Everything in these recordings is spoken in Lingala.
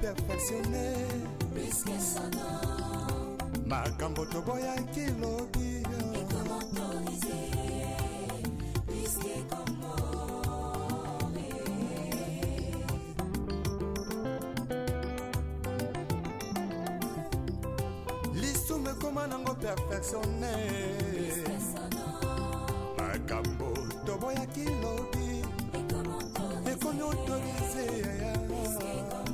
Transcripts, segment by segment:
perfectionné plus que son nom. Makambo toboya kilobi Et comment autoriser plus que comment. L'issou me comment nango perfectionné Plus que son nom. Makambo toboya kilobi Et comment autoriser plus que comment.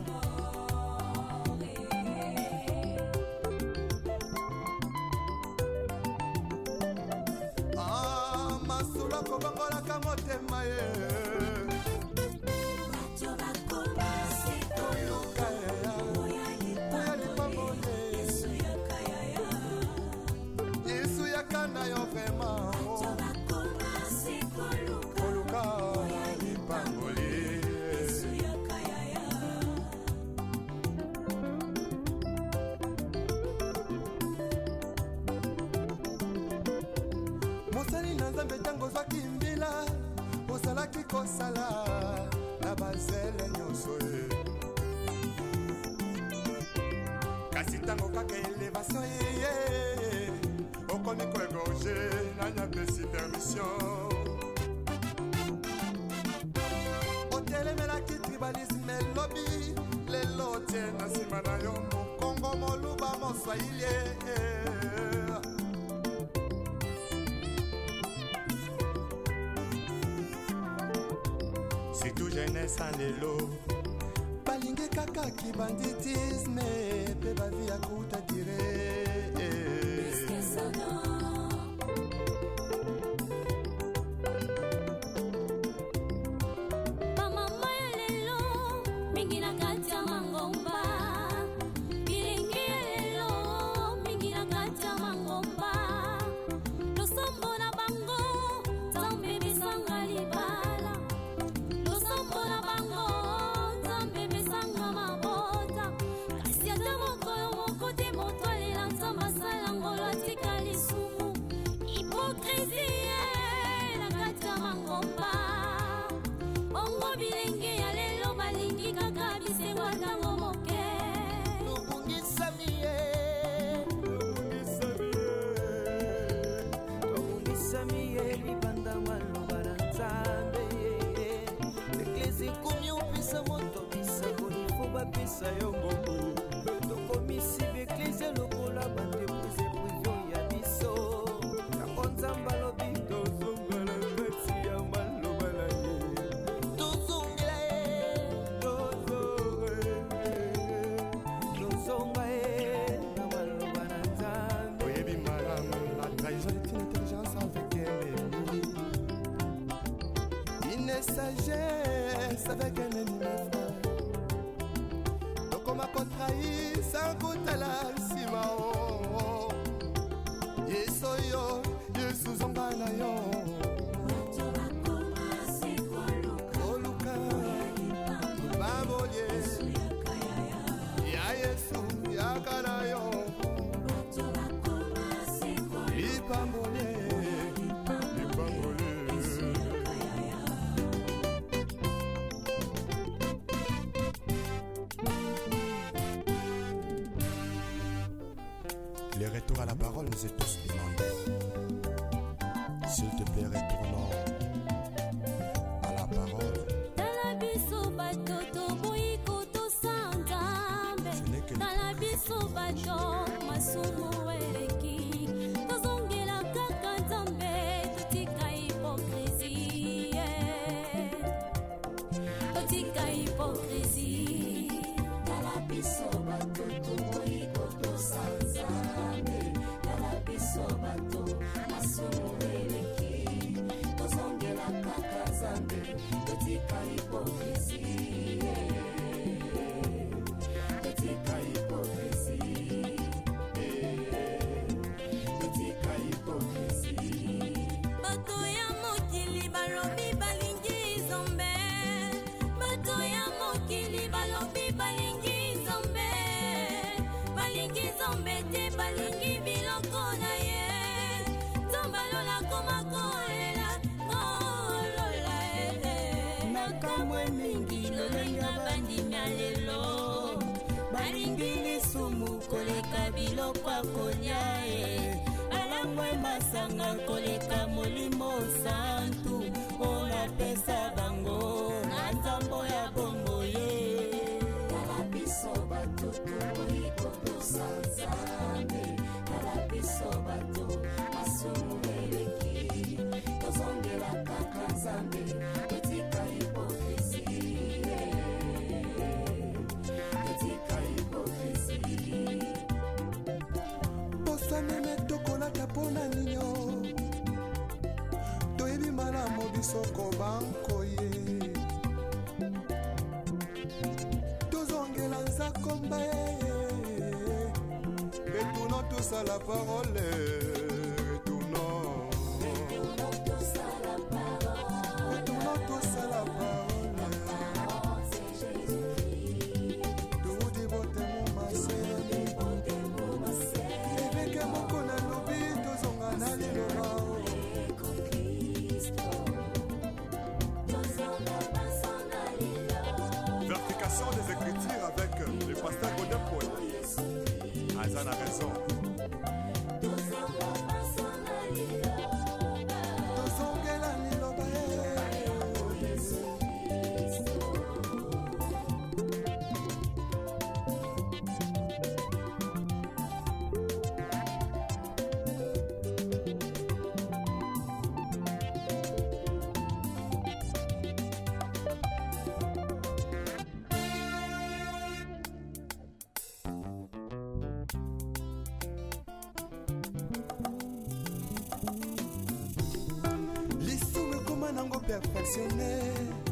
Masula kobangolaka motema ye bato bakomase koluka oya lipambole Yesu yakana yo vraimen bato bakomase koluka oya lipambole mosali na nzambe ntango ozwaki mbila ozalaki kosala na bazele nyonso ye kasi ntango kaka elevation yeye okomi koegorge nanyapesi permission otelemelaki tribalisme elobi lelo tie na nsima na yo mokongo moluba moswahili surtout jeunesse en lelo balingi kaka kibanditisme pe bavi ya kuta dire plus que son nom. Bamama ya lelo mingi na kati ya mangomba bilingi ya lelo mingi na kati ya mangomba losombo na bango nzambe bisanga libala losombo na bango nzambe bisanga mabota kasi ata mokolo moko te moto alela nzambe asala ngolo atika lisumu hipokrisie na kati ya mangomba ongo bilenge ya lelo balingi kaka bisengo ntango moke tobungisami ye libanda maloba na nzambe eklesi ekomi opesa moto bisango ifo bapesa yo ngombo tokomisi beklesi lokola bandeprise privio ya biso yango nzambe alobi tozongala kati ya maloba na ye tozongela ye tozonga ye na maloba na nzambe oyebi malamu la trahison est une intelligence avec un ennemi une sagesse avec un ennemi frère tokoma kotrahi sans kotala nsima o yesu oyo yesu zonga na yo bato bakomase koluka babolie ya yesu yaka na yo bato bakomase lipambole lipambole le retour à la parole nous est tous demandé. S'il te plaît, retournons à la parole. tala biso bato toboyi kotosa nzambe tala biso bato masumu eleki tozongela kaka nzambe totika hipokrisie totika hipokrisie tala biso bato toboyi kotosa nzambe tala biso bato masumu eleki tozongela kaka nzambe totika hipokrisie totika hipokrisie totika hipokrisie bato ya mokili balobi balingi nzambe bato ya mokili balobi balingi nzambe balingi nzambe te balingi biloko na ye nzambe alola koma kolela olola makambo mingi lolenga bandimi ya lelo balingi lisumu koleka biloko ya kolia balangwe masanga koleka molimo santu olapesa bango na nzambo ya bongo ye tala biso bato tokoyi kotosa nzambe tala biso bato masumu eleki tozongela kaka nzambe etika hipokrisi etika hipokrisi posa meme tokolata mpona nino toyebi malamu bisoko bankoye tozongela nzakomba retournons tous à la parole retournons tous à la parole toudi botemo mase eveke moko na lobi tozonga na liloba Verification des Écritures avec le pasteur Godin Paul. Azan a raison. Tozongela liloba nango perfectionné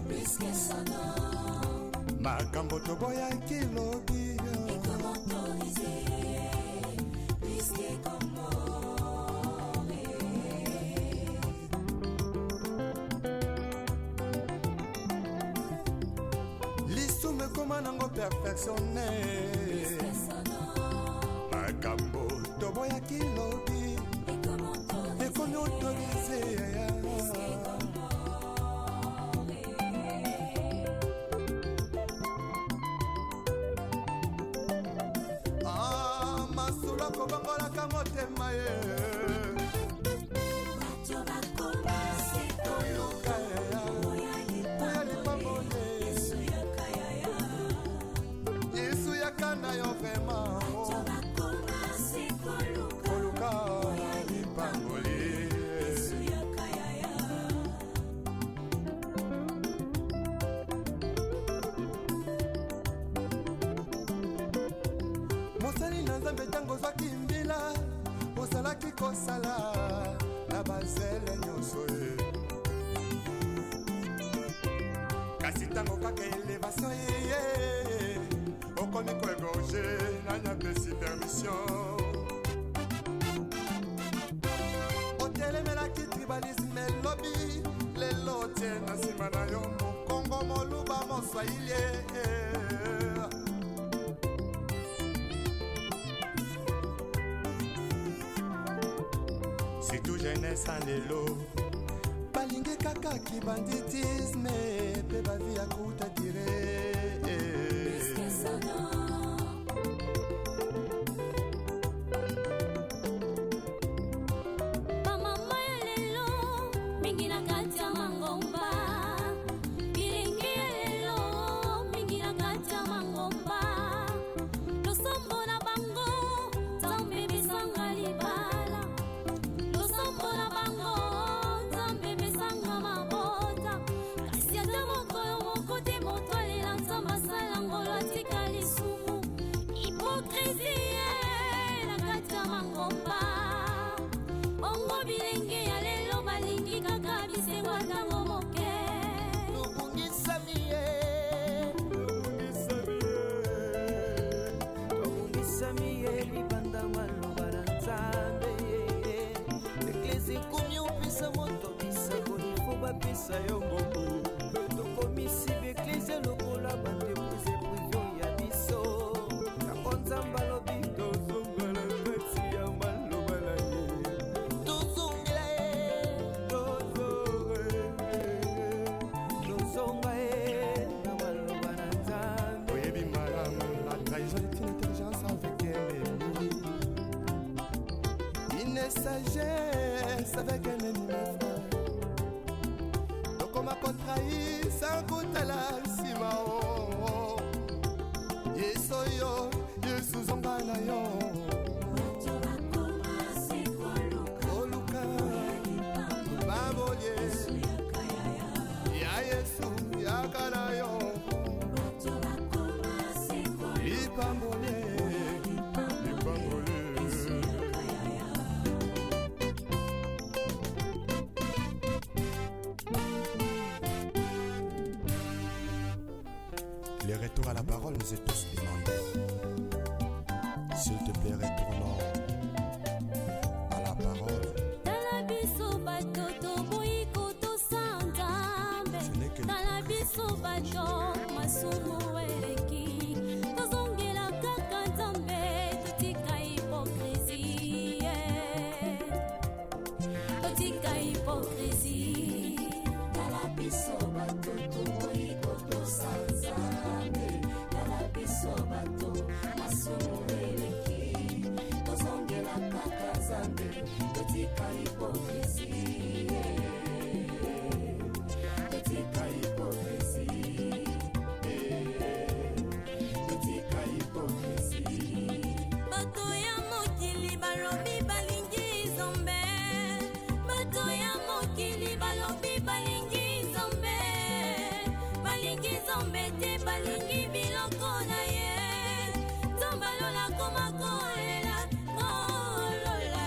puisque son nom makambo toboyaki lobi est comme autorisé puisque comme lisumu ekoma nango perfectionné puisque son nom makambo toboyaki lobi ekomi autorisé kobangolaka motema ye bato bakoma sekoluka oya lipambole yesu yakana yo vrema bato bakoma sekoluka koluka lipambole mosali na nzambe ntango ozwaki mbila ozalaki kosala na bazele nyonso ye kasi ntango kaka elevation yeye okomi koegorge nanyapesi permission otelemelaki tribalisme elobi lelo tie na nsima na yo mokongo moluba moswahili surtout jeunesse en lelo balingi kaka kibanditisme mpe bavi ya kuta dire bamama ya lelo mingi na kati ya mangomba bilingi ya lelo mingi na kati ya mangomba losombo na bango nzambe bisanga libala losombo na bango nzambe besanga mabota nakotrahi sakutala nsima o yesu oyo yesu zonga na yo koluka babolie ya yesu yakala yo lipambole les retours à la parole nous est tous demandés. S'il te plaît, retournons à la parole. Talabiso batoto boyiko to santambe. Talabiso bato masumu eleki. Tozongela kaka nzambe totika hypocrisie. Totika hypocrisie. Talabiso batoto boyiko to santambe. Talabiso bato masumu eleki. Tozongela kaka nzambe totika hypocrisie. Totika hypocrisie. Totika hypocrisie. Bato ya mokili balobi balingi nzambe. Bato ya mokili balobi balingi nzambe. Balingi nzambe te balingi biloko na ye. Nzambe alola koma kolela kolola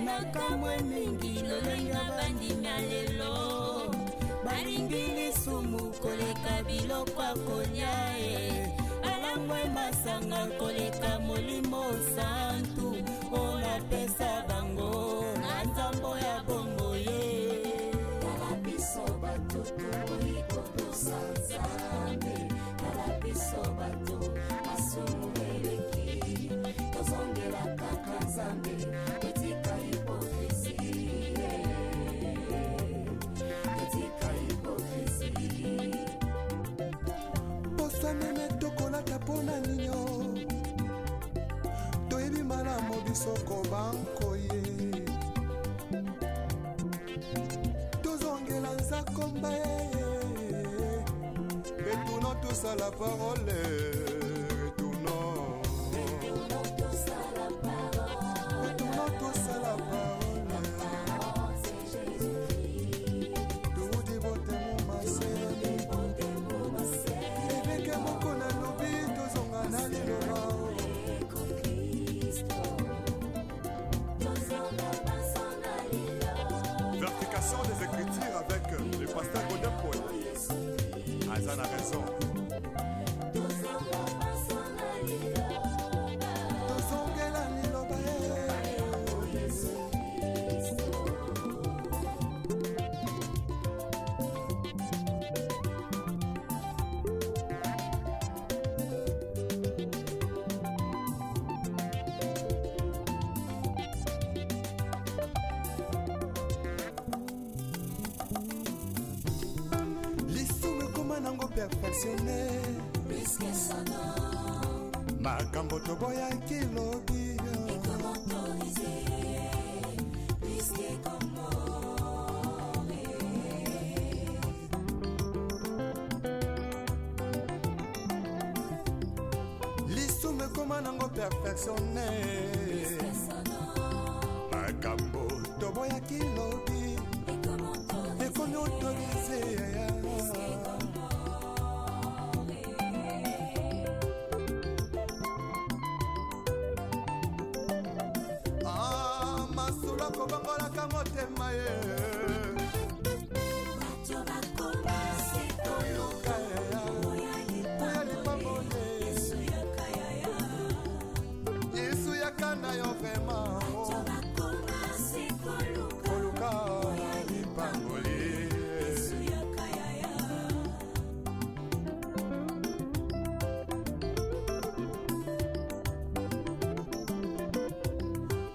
nakamwe mingi lolenga bandimya lelo. balingi lisumu koleka biloko akolia balangwe masanga koleka molimo santu olapesa bango na nzambo ya bongo ye Talabiso batoto boyiko to santambe. Talabiso bato masumu eleki. Tozongela kaka nzambe totika hypocrisie. Totika hypocrisie. poso meme tokolata mpona ninyo toyebi malamu bisoko bankoye tozongela nzakomba retournons tous à la parole retournons Tous à la parole. retournons tous à la parole Parole, c'est Jésus-Christ. toudi botemo maseni ebeke moko na lobi tozonga na liloba Vertication des Écritures avec le pasteur Godin Paul. Azan a raison. Tozongela liloba lisumu ekoma nango perfectionne Puisque son nom makambo toboyaki lobi est comme autorisé, puisque comme lisumu ekoma nango perfectionne son nom makambo toboyaki lobi est comme autorisé, ekomi autorise yaya masolo kobongolaka motema ye bato bakoma sekoluka, oya lipambole, Yesu yoka yaya. yesu yakanda yo vrema Bato bakoma sekoluka, koluka oya lipamboli Yesu yoka yaya.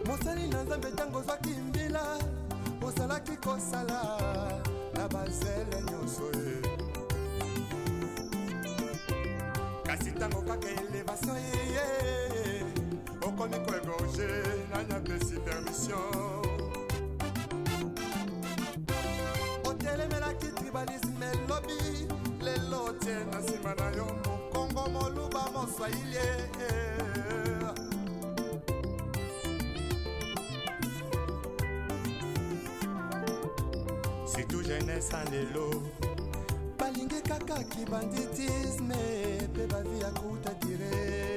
mosali na nzambe ntango ozwaki mbila ozalaki kosala na bazele nyonso ye kasi ntango kaka elevation yeye okomi koegorge nani apesi permission otelemelaki triba tribalisme lobi lelo tie na nsima na yo mokongo moluba moswahili. Surtout jeunesse en lelo balingi kaka kibanditisme pe bavi ya kuta dire.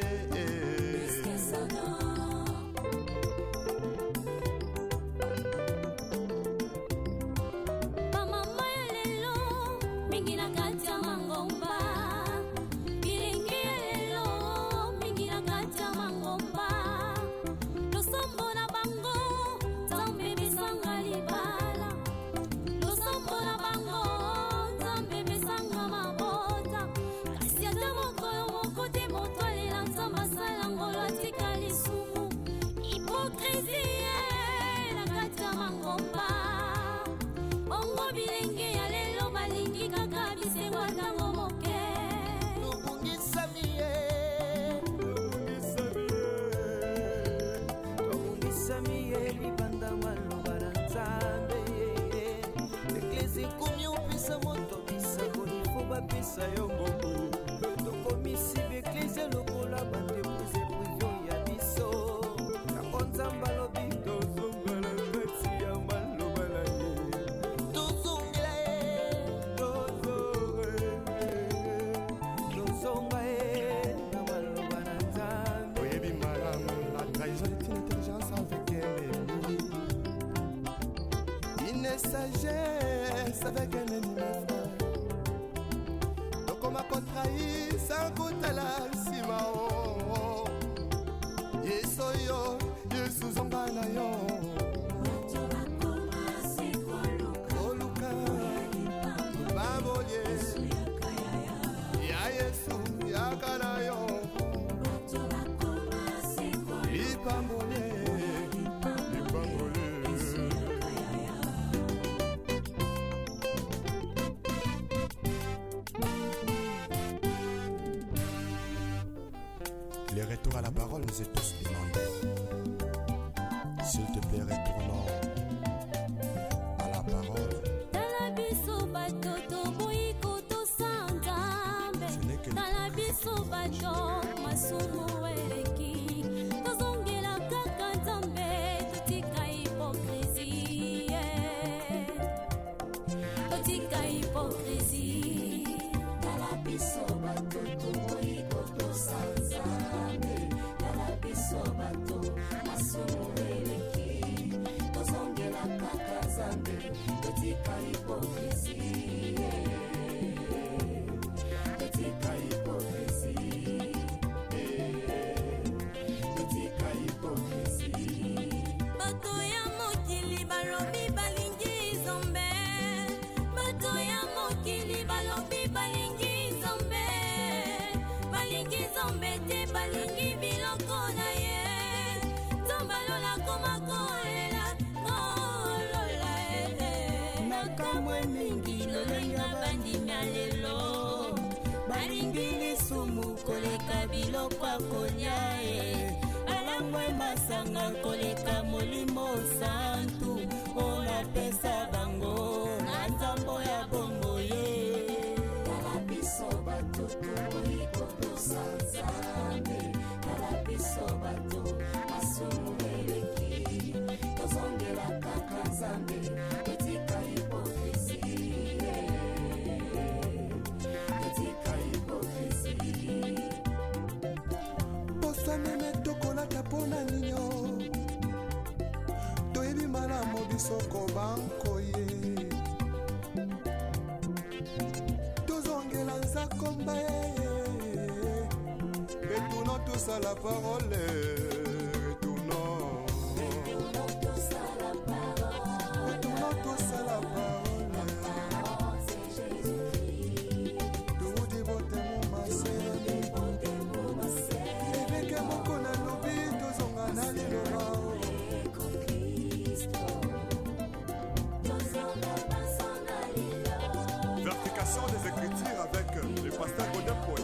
Pisa yo ngobu tokomisi beklise lokola bandepuse privio ya biso yango nzamba lobi tozongela kati ya maloba na ye tozongela ye tozonga ye na maloba na nzambe. Oyebi malamu la trahison est une intelligence avec un ennemi, une sagesse avec un ennemi frère. Koma kontrahi sankutala nsima o yeso yo yesu zonga na yo oluka baboye ya yesu yakana yo lipambole lipambole. Les retours à la parole nous est tous demandés. S'il te plaît, retournons à la parole. Ce n'est que konyae alangwe masanga koleka molimo santu ona pesa bango na nzambo ya bongo ye kalabiso bato toiko tosanzambe kalabiso bato asumueleki tozongela kaka nzambe etika hipokrisi etika hipokrisi. Meme tokolaka mpona nino toyebi malamu biso banko ye tozongela nzakomba ye retournons tous à la parole retournons tous à la parole toudi botemo maseni eveke moko na lobi tozonga na liloba Vertication des Écritures avec le pasteur Godin Paul.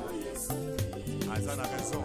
Azan a raison.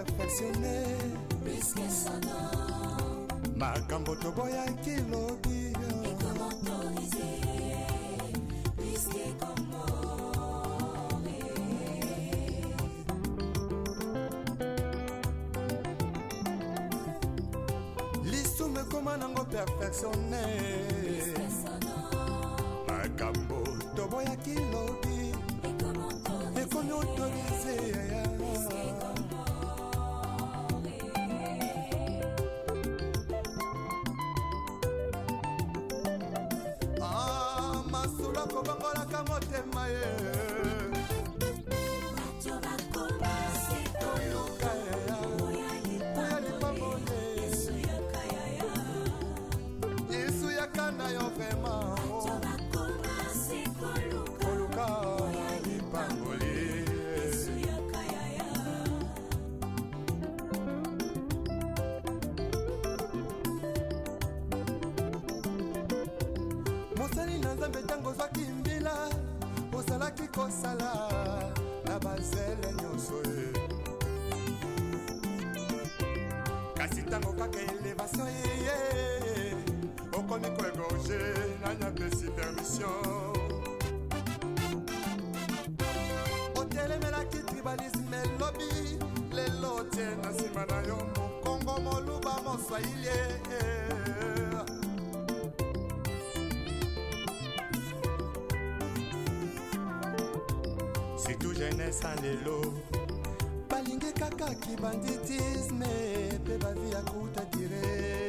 perfectionné plus que sonore, makambo toboyaki lobi et comme autorisé, plus que commode. lisume koma nango perfectionné Plus que sonore, makambo toboyaki lobi et comme autorisé, ekomi autorisé yaya plus que commode. masula kobangolaka motema ye Bato bakoma sikoluka, oya lipango ye, Yesu yaka yaya. yesu yakana yo vrema Bato bakoma sikoluka, koluka lipangoli Yesu yaka yaya. mosali na nzambe ntango ozwaki mbila ozalaki kosala na bazele nyonso ye kasi ntango kaka elevation yeye okomi koegorge nanyapesi permission otelemelaki tribalisme elobi lelo tie na nsima na yo mokongo moluba moswahili surtout jeunesse en lelo balingi kaka kibanditisme mpe bavi ya kuta dire